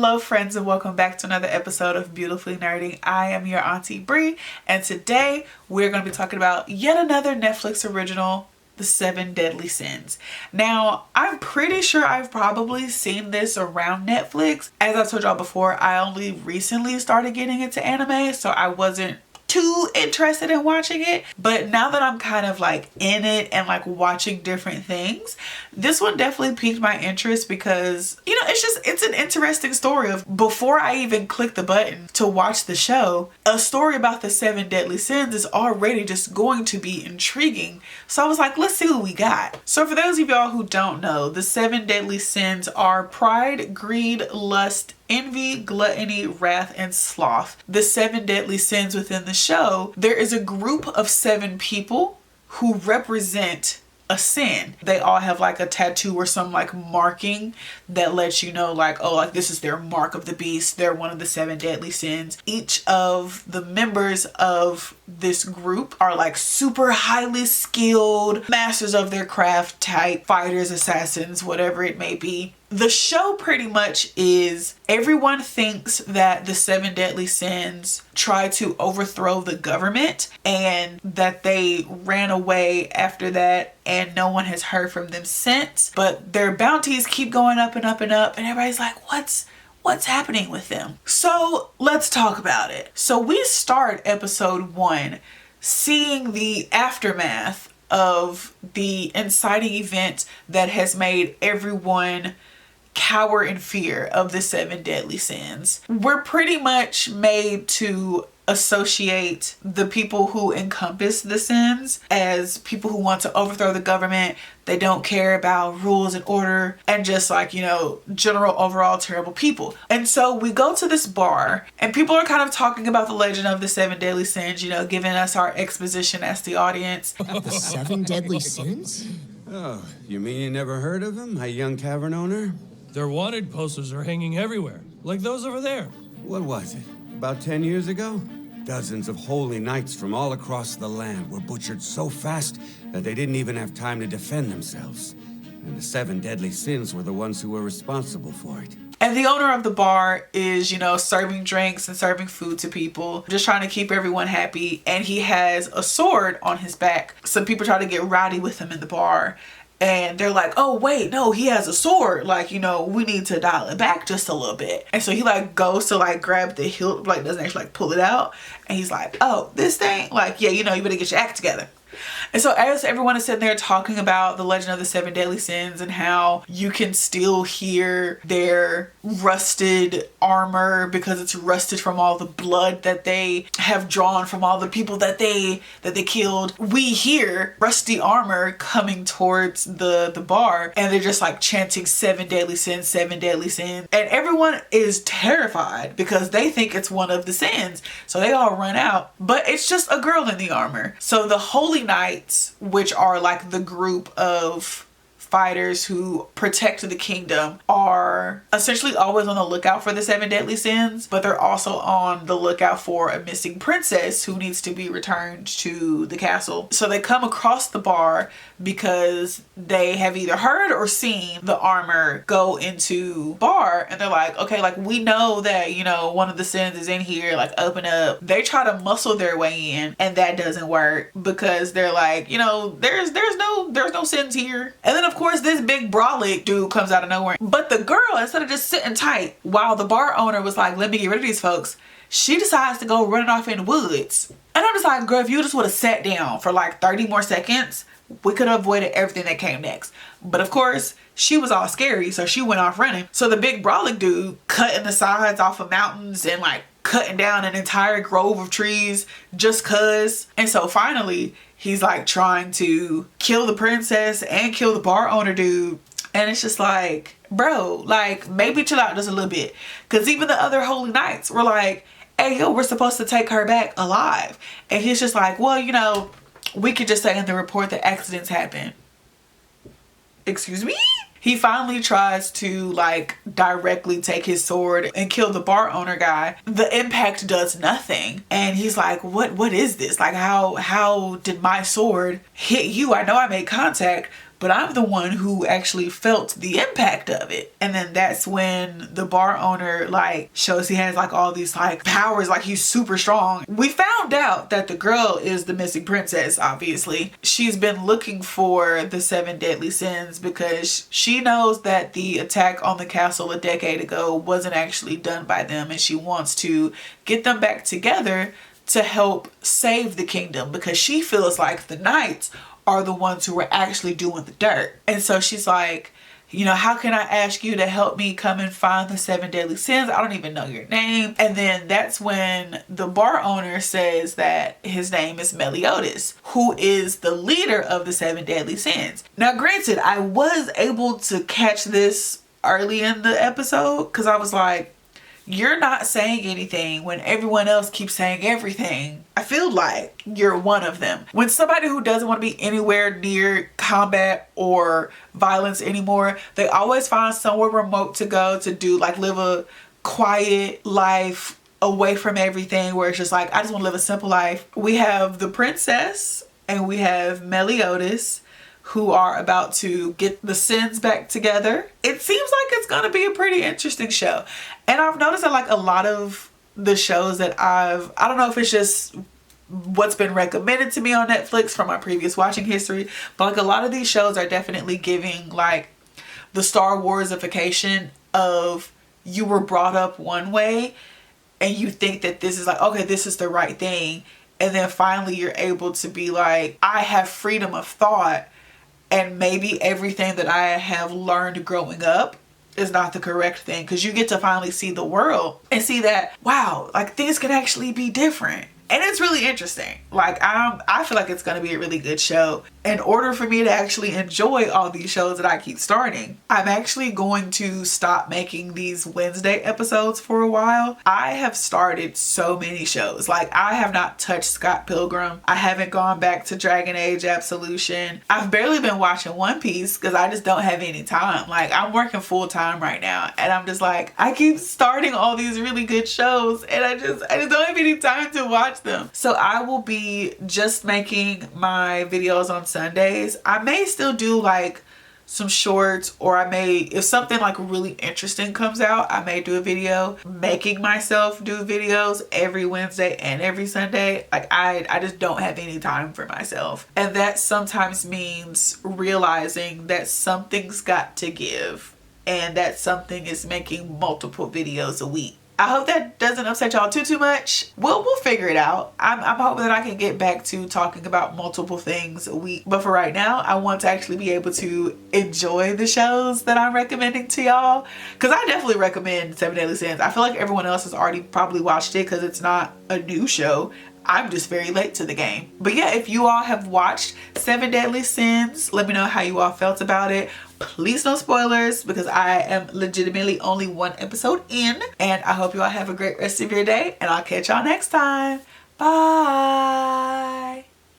Hello friends, and welcome back to another episode of Beautifully Nerding. I am your Auntie Bri, and today we're going to be talking about yet another Netflix original, The 7 Deadly Sins. Now, I'm pretty sure I've probably seen this around Netflix. As I told y'all before, I only recently started getting into anime, so I wasn't too interested in watching it. But now that I'm kind of like in it and like watching different things, this one definitely piqued my interest because, you know, it's an interesting story of, before I even click the button to watch the show, a story about the 7 deadly sins is already just going to be intriguing. So I was like, let's see what we got. So for those of y'all who don't know, the 7 deadly sins are pride, greed, lust, envy, gluttony, wrath, and sloth. The 7 deadly sins within the show, there is a group of 7 people who represent a sin. They all have like a tattoo or some like marking that lets you know like, oh, like this is their mark of the beast. They're one of the 7 deadly sins. Each of the members of this group are like super highly skilled, masters of their craft type fighters, assassins, whatever it may be. The show pretty much is, everyone thinks that the 7 deadly sins try to overthrow the government and that they ran away after that and no one has heard from them since. But their bounties keep going up and up and up, and everybody's like, what's happening with them? So let's talk about it. So we start episode 1 seeing the aftermath of the inciting event that has made everyone cower in fear of the 7 deadly sins. We're pretty much made to associate the people who encompass the sins as people who want to overthrow the government. They don't care about rules and order and just like, you know, general overall terrible people. And so we go to this bar and people are kind of talking about the legend of the 7 deadly sins, you know, giving us our exposition as the audience. The 7 deadly sins? Oh, you mean you never heard of them, my young tavern owner? Their wanted posters are hanging everywhere, like those over there. What was it? About 10 years ago? Dozens of holy knights from all across the land were butchered so fast that they didn't even have time to defend themselves. And the 7 deadly sins were the ones who were responsible for it. And the owner of the bar is, you know, serving drinks and serving food to people, just trying to keep everyone happy. And he has a sword on his back. Some people try to get rowdy with him in the bar. And they're like, oh wait, no, he has a sword. Like, you know, we need to dial it back just a little bit. And so he like goes to like grab the hilt, like doesn't actually like pull it out. And he's like, oh, this thing? Like, yeah, you know, you better get your act together. And so as everyone is sitting there talking about the legend of the 7 deadly sins and how you can still hear their rusted armor because it's rusted from all the blood that they have drawn from all the people that they killed, we hear rusty armor coming towards the bar, and they're just like chanting 7 deadly sins, 7 deadly sins. And everyone is terrified because they think it's one of the sins. So they all run out, but it's just a girl in the armor. So the holy knights, which are like the group of fighters who protect the kingdom, are essentially always on the lookout for the 7 deadly sins, but they're also on the lookout for a missing princess who needs to be returned to the castle. So they come across the bar because they have either heard or seen the armor go into bar, and they're like, okay, like we know that, you know, one of the sins is in here, like open up. They try to muscle their way in, and that doesn't work because they're like, you know, there's no sins here. And then of course this big brolic dude comes out of nowhere. But the girl, instead of just sitting tight while the bar owner was like, let me get rid of these folks, she decides to go running off in the woods. And I'm just like, girl, if you just would have sat down for like 30 more seconds, we could have avoided everything that came next. But of course, she was all scary, so she went off running. So the big brolic dude cutting the sides off of mountains and like cutting down an entire grove of trees just cuz. And so finally, he's like trying to kill the princess and kill the bar owner dude. And it's just like, bro, like maybe chill out just a little bit. Cause even the other holy knights were like, hey, yo, we're supposed to take her back alive. And he's just like, well, you know, we could just say in the report that accidents happen. Excuse me? He finally tries to like directly take his sword and kill the bar owner guy. The impact does nothing. And he's like, what is this? Like how did my sword hit you? I know I made contact, but I'm the one who actually felt the impact of it. And then that's when the bar owner like shows he has like all these like powers, like he's super strong. We found out that the girl is the missing princess, obviously. She's been looking for the 7 deadly sins because she knows that the attack on the castle a decade ago wasn't actually done by them, and she wants to get them back together to help save the kingdom because she feels like the knights are the ones who are actually doing the dirt. And so she's like, you know, how can I ask you to help me come and find the 7 deadly sins? I don't even know your name. And then that's when the bar owner says that his name is Meliodas, who is the leader of the 7 deadly sins. Now, granted, I was able to catch this early in the episode because I was like, you're not saying anything when everyone else keeps saying everything. I feel like you're one of them. When somebody who doesn't want to be anywhere near combat or violence anymore, they always find somewhere remote to go to do, like live a quiet life away from everything, where it's just like, I just want to live a simple life. We have the princess and we have Meliodas, who are about to get the sins back together. It seems like it's gonna be a pretty interesting show. And I've noticed that like a lot of the shows that I don't know if it's just what's been recommended to me on Netflix from my previous watching history, but like a lot of these shows are definitely giving like the Star Wars-ification of you were brought up one way and you think that this is like, okay, this is the right thing. And then finally you're able to be like, I have freedom of thought. And maybe everything that I have learned growing up is not the correct thing, because you get to finally see the world and see that, wow, like things can actually be different. And it's really interesting. Like I feel like it's going to be a really good show. In order for me to actually enjoy all these shows that I keep starting, I'm actually going to stop making these Wednesday episodes for a while. I have started so many shows. Like I have not touched Scott Pilgrim. I haven't gone back to Dragon Age Absolution. I've barely been watching One Piece because I just don't have any time. Like I'm working full time right now, and I'm just like, I keep starting all these really good shows and I just don't have any time to watch them. So I will be just making my videos on Sundays. I may still do like some shorts, or I may, if something like really interesting comes out, I may do a video. Making myself do videos every Wednesday and every Sunday, like I just don't have any time for myself. And that sometimes means realizing that something's got to give, and that something is making multiple videos a week. I hope that doesn't upset y'all too much. We'll figure it out. I'm hoping that I can get back to talking about multiple things a week. But for right now, I want to actually be able to enjoy the shows that I'm recommending to y'all. Because I definitely recommend 7 Deadly Sins. I feel like everyone else has already probably watched it because it's not a new show. I'm just very late to the game. But yeah, if you all have watched 7 Deadly Sins, let me know how you all felt about it. Please no spoilers, because I am legitimately only 1 episode in. And I hope you all have a great rest of your day, and I'll catch y'all next time. Bye.